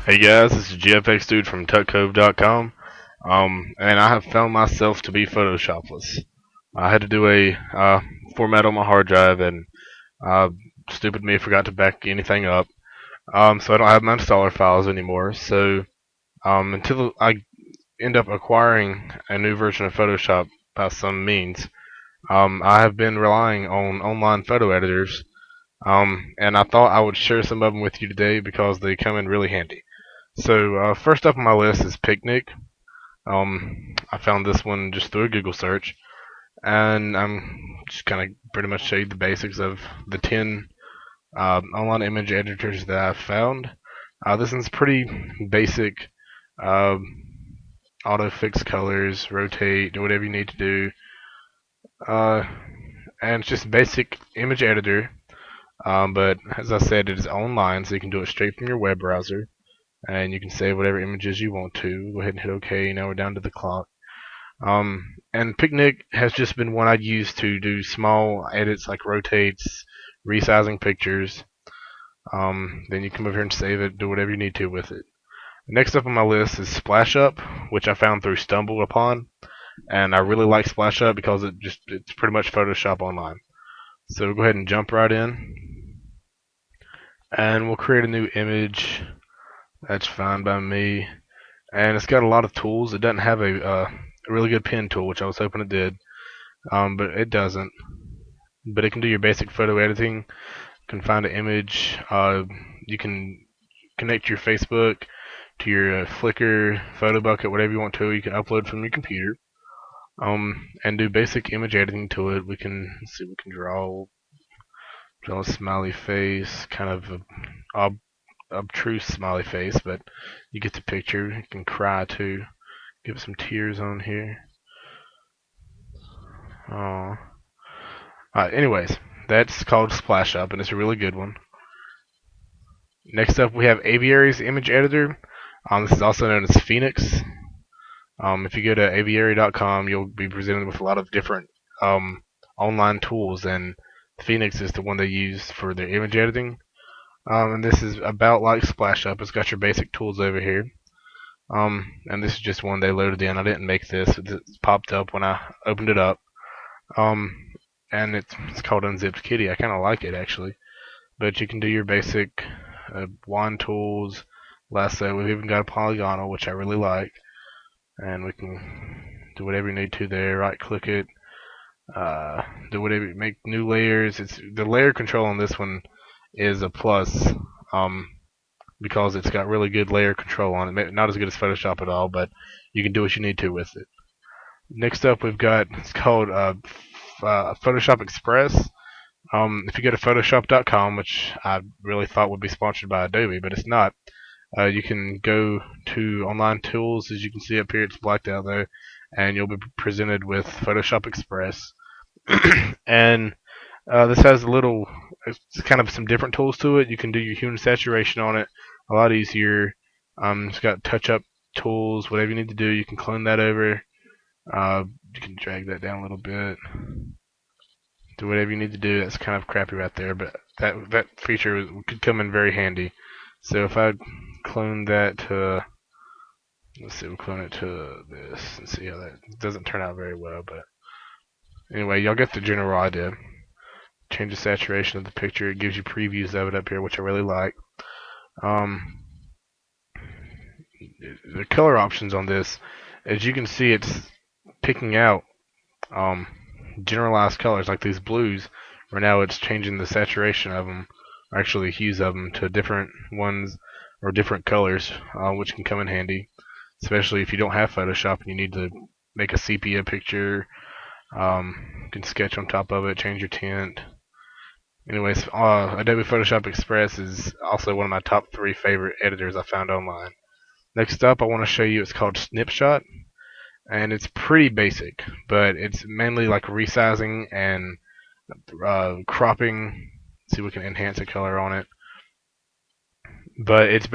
Hey guys, this is GFX Dude from Tutcove.com, and I have found myself to be Photoshopless. I had to do a format on my hard drive, and uh, stupid me forgot to back anything up, so I don't have my installer files anymore. So until I end up acquiring a new version of Photoshop by some means, I have been relying on online photo editors, and I thought I would share some of them with you today because they come in really handy. So first up on my list is Picnic. I found this one just through a Google search, and I'm just kind of pretty much show you the basics of the 10 online image editors that I've found. This one's pretty basic. Uh, Auto fix colors, rotate, do whatever you need to do, uh, and it's just a basic image editor. But as I said, it is online, so you can do it straight from your web browser. And you can save whatever images you want to. Go ahead and hit OK. Now we're down to the clock. And Picnic has just been one I'd use to do small edits like rotates, resizing pictures. Then you come over here and save it, do whatever you need to with it. Next up on my list is SplashUp, which I found through Stumble Upon, and I really like SplashUp because it's pretty much Photoshop online. So we'll go ahead and jump right in, and we'll create a new image. That's fine by me. And it's got a lot of tools. It doesn't have a really good pen tool, which I was hoping it did, but it doesn't. But it can do your basic photo editing. You can find an image. You can connect your Facebook to your Flickr, Photo Bucket, whatever you want to. You can upload from your computer, and do basic image editing to it. We can see. We can draw a smiley face, kind of a obtruse smiley face, but you get the picture. You can cry too. Give some tears on here. Oh. Anyways, that's called SplashUp, and it's a really good one. Next up, we have Aviary's image editor. This is also known as Phoenix. If you go to aviary.com, you'll be presented with a lot of different online tools, and Phoenix is the one they use for their image editing. And this is about like SplashUp. It's got your basic tools over here. And this is just one they loaded in. I didn't make this. It popped up when I opened it up. And it's called Unzipped Kitty. I kind of like it actually. But you can do your basic wand tools, lasso. We've even got a polygonal, which I really like. And we can do whatever you need to there. Right click it. Do whatever. Make new layers. It's the layer control on this one is a plus, because it's got really good layer control on it. Not as good as Photoshop at all, but you can do what you need to with it. Next up, we've got, it's called Photoshop Express. If you go to Photoshop.com, which I really thought would be sponsored by Adobe, but it's not, you can go to online tools. As you can see up here, it's blacked out there, and you'll be presented with Photoshop Express. And this has it's kind of some different tools to it. You can do your hue and saturation on it a lot easier. It's got touch-up tools, whatever you need to do. You can clone that over. You can drag that down a little bit. Do whatever you need to do. That's kind of crappy right there, but that feature could come in very handy. So if I clone that to, let's see, we'll clone it to this and see how that doesn't turn out very well. But anyway, y'all get the general idea. Change the saturation of the picture. It gives you previews of it up here, which I really like. The color options on this, as you can see, it's picking out generalized colors like these blues, where now it's changing the saturation of them, or actually hues of them, to different ones or different colors, which can come in handy, especially if you don't have Photoshop and you need to make a sepia picture. You can sketch on top of it, change your tint. Anyways, Adobe Photoshop Express is also one of my top 3 favorite editors I found online. Next up, I want to show you, it's called Snapshot, and it's pretty basic, but it's mainly like resizing and cropping. See if we can enhance the color on it. But it's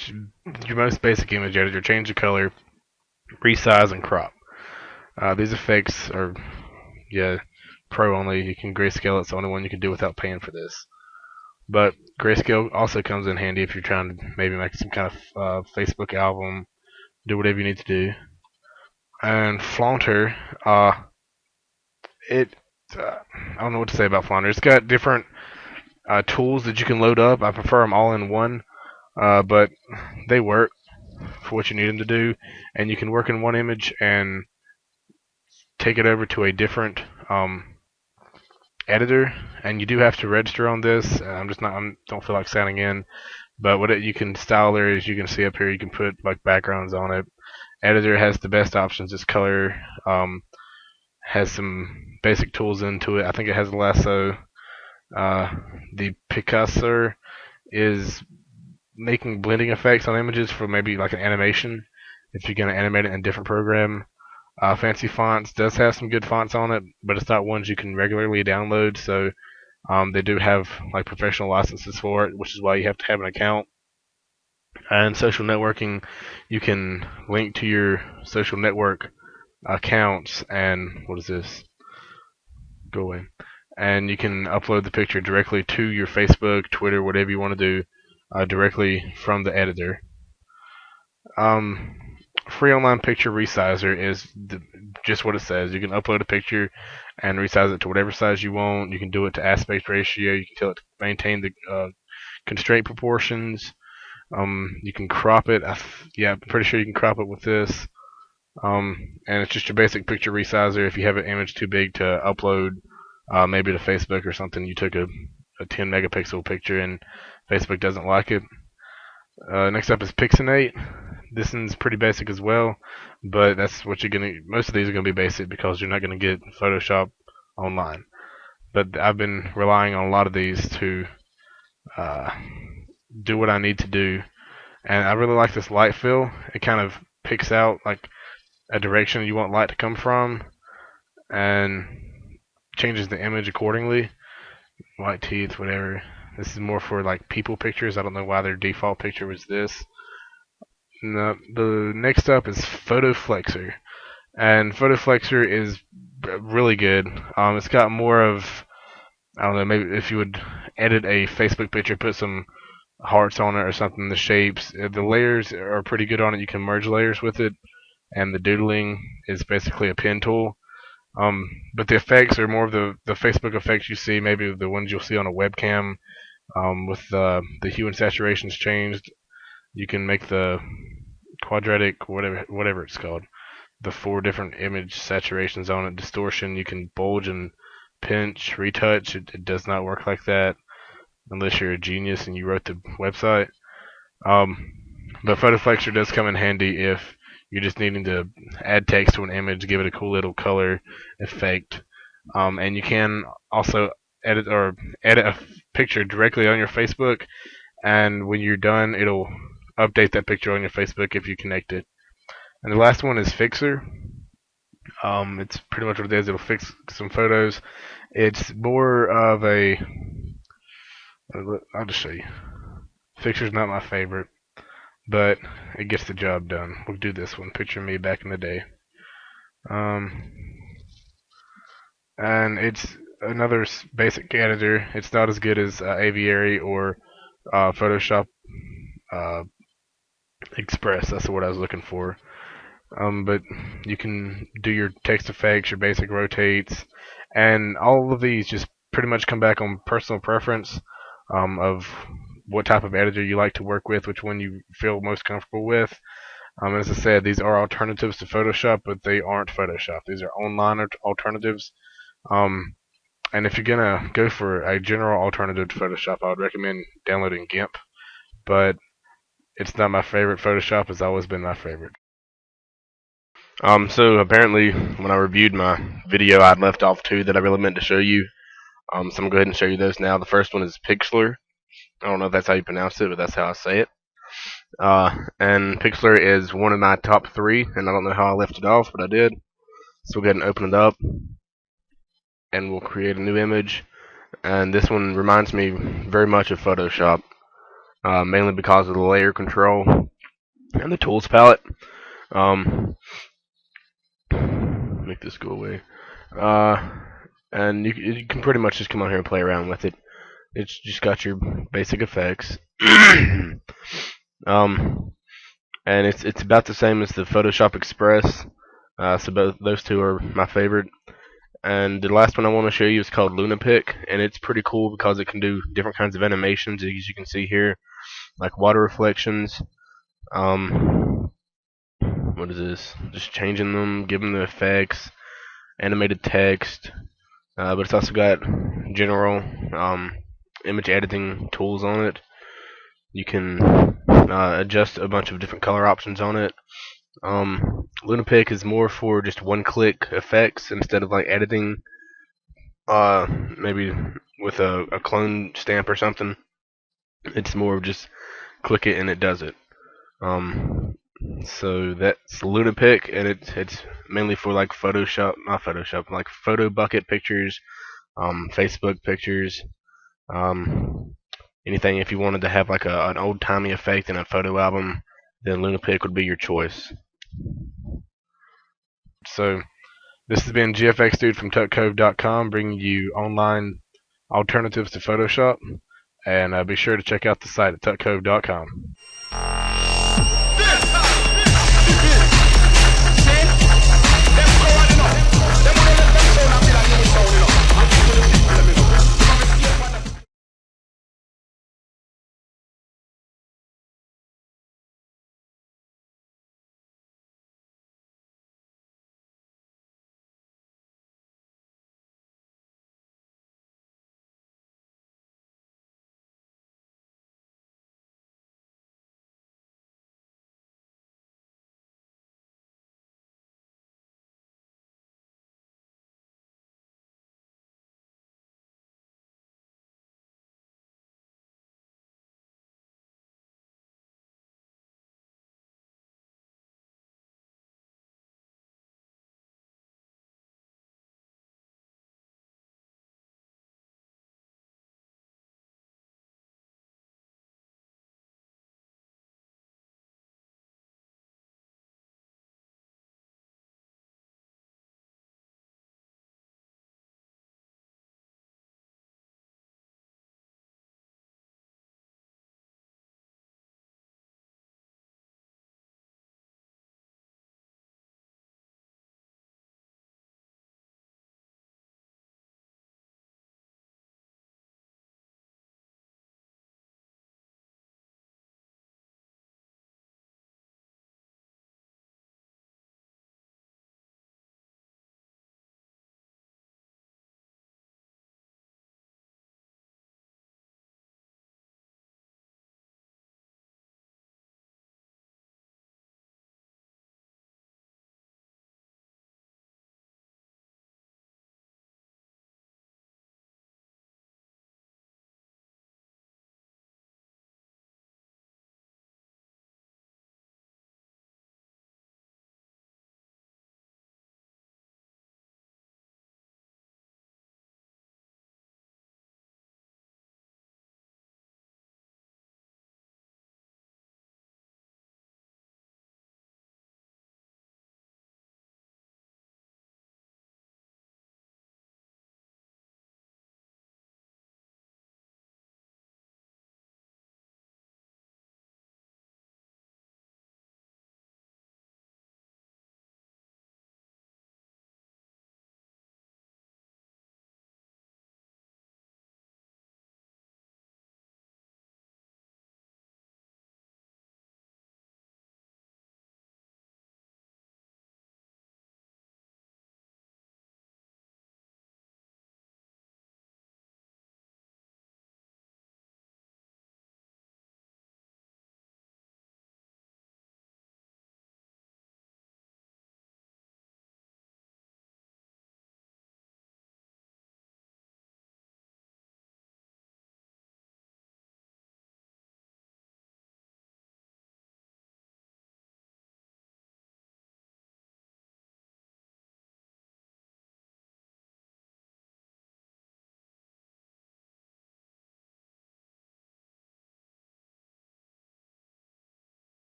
your most basic image editor. Change the color, resize, and crop. These effects are, yeah, pro only. You can grayscale. It's the only one you can do without paying for this. But grayscale also comes in handy if you're trying to maybe make some kind of Facebook album, do whatever you need to do. And Flaunter, it I don't know what to say about Flaunter. It's got different tools that you can load up. I prefer them all in one, but they work for what you need them to do. And you can work in one image and take it over to a different editor. And you do have to register on this. I'm just not. I don't feel like signing in. But you can style there, as you can see up here, you can put like backgrounds on it. Editor has the best options. It's color. Has some basic tools into it. I think it has lasso. Uh, the Picasso is making blending effects on images for maybe like an animation if you're going to animate it in a different program. Fancy Fonts does have some good fonts on it, but it's not ones you can regularly download. So they do have like professional licenses for it, which is why you have to have an account. And social networking, you can link to your social network accounts and what is this? Go away. And you can upload the picture directly to your Facebook, Twitter, whatever you want to do, directly from the editor. Um, Free online picture resizer is just what it says. You can upload a picture and resize it to whatever size you want. You can do it to aspect ratio. You can tell it to maintain the constraint proportions. You can crop it. Yeah, I'm pretty sure you can crop it with this. And it's just your basic picture resizer. If you have an image too big to upload, maybe to Facebook or something, you took a 10 megapixel picture and Facebook doesn't like it. Next up is Pixinate. This one's pretty basic as well, but that's what you're gonna. Most of these are gonna be basic because you're not gonna get Photoshop online. But I've been relying on a lot of these to uh, do what I need to do, and I really like this light fill. It kind of picks out like a direction you want light to come from, and changes the image accordingly. White teeth, whatever. This is more for like people pictures. I don't know why their default picture was this. No, the next up is Photoflexer, and Photoflexer is really good. It's got more of, I don't know, maybe if you would edit a Facebook picture, put some hearts on it or something, the shapes, the layers are pretty good on it. You can merge layers with it, and the doodling is basically a pen tool. But the effects are more of the Facebook effects you see, maybe the ones you'll see on a webcam, with the hue and saturations changed. You can make the quadratic, whatever it's called, the 4 different image saturations on it, distortion. You can bulge and pinch, retouch. It does not work like that unless you're a genius and you wrote the website. Um, but Photoflexer does come in handy if you're just needing to add text to an image, give it a cool little color effect. And you can also edit a picture directly on your Facebook, and when you're done, it'll update that picture on your Facebook if you connect it. And the last one is Fixer. It's pretty much what it is. It'll fix some photos. It's more of a. I'll just show you. Fixer's not my favorite, but it gets the job done. We'll do this one. Picture me back in the day. Um, and it's another basic editor. It's not as good as Aviary or Photoshop uh, Express. That's what I was looking for. But you can do your text effects, your basic rotates, and all of these just pretty much come back on personal preference of what type of editor you like to work with, which one you feel most comfortable with. As I said, these are alternatives to Photoshop, but they aren't Photoshop. These are online alternatives. Um, and if you're gonna go for a general alternative to Photoshop, I would recommend downloading GIMP. But it's not my favorite. Photoshop has always been my favorite. So apparently, when I reviewed my video, I'd left off 2 that I really meant to show you. So I'm gonna go ahead and show you those now. The first one is Pixlr. I don't know if that's how you pronounce it, but that's how I say it. And Pixlr is one of my top 3, and I don't know how I left it off, but I did. So we'll go ahead and open it up, and we'll create a new image. And this one reminds me very much of Photoshop, mainly because of the layer control and the tools palette. Let me make this go away. Uh, and you can pretty much just come on here and play around with it. It's just got your basic effects. um, and it's about the same as the Photoshop Express. So both those two are my favorite. And the last one I want to show you is called Lunapic, and it's pretty cool because it can do different kinds of animations, as you can see here, like water reflections. What is this? Just changing them, giving them the effects, animated text. But it's also got general image editing tools on it. You can adjust a bunch of different color options on it. Lunapic is more for just one-click effects instead of like editing, maybe with a clone stamp or something. It's more of just click it and it does it. So that's Lunapic, and it's mainly for like Photoshop, not Photoshop, like photo bucket pictures, Facebook pictures, um, anything. If you wanted to have like an old timey effect in a photo album, then Lunapic would be your choice. So this has been GFX Dude from Tutcove.com, bringing you online alternatives to Photoshop, and be sure to check out the site at Tutcove.com.